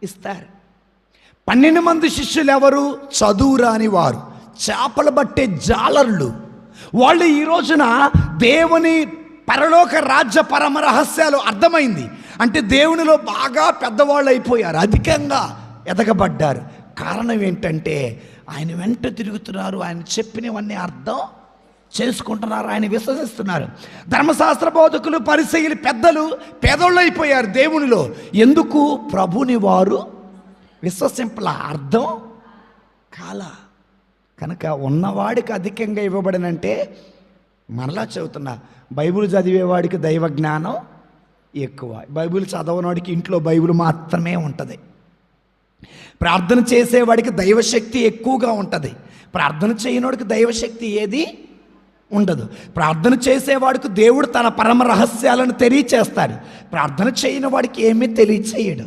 ఇస్తారు. 12 మంది శిష్యులు ఎవరు? చదువురాని వారు, చేపలు పట్టే జాలర్లు. వాళ్ళు ఈ రోజున దేవుని పరలోక రాజ్య పరమ రహస్యాలు అర్థమైంది అంటే దేవునిలో బాగా పెద్దవాళ్ళు అయిపోయారు, అధికంగా ఎదగబడ్డారు. కారణం ఏంటంటే ఆయన వెంట తిరుగుతున్నారు, ఆయన చెప్పినవన్నీ అర్థం చేసుకుంటున్నారు, ఆయన విశ్వసిస్తున్నారు. ధర్మశాస్త్ర బోధకులు, పరిసయ్యులు, పెద్దలు పేదోళ్ళు అయిపోయారు దేవునిలో. ఎందుకు? ప్రభుని వారు విశ్వసింపల, అర్థం కాల. కనుక ఉన్నవాడికి అధికంగా ఇవ్వబడినంటే, మరలా చెబుతున్నా, బైబిల్ చదివేవాడికి దైవ జ్ఞానం ఎక్కువ, బైబిల్ చదవనవాడికి ఇంట్లో బైబిల్ మాత్రమే ఉంటుంది. ప్రార్థన చేసేవాడికి దైవశక్తి ఎక్కువగా ఉంటుంది, ప్రార్థన చేయనోడికి దైవశక్తి ఏది ఉండదు. ప్రార్థన చేసేవాడికి దేవుడు తన పరమ రహస్యాలను తెలియచేస్తాడు, ప్రార్థన చేయని వాడికి ఏమీ తెలియచేయడు.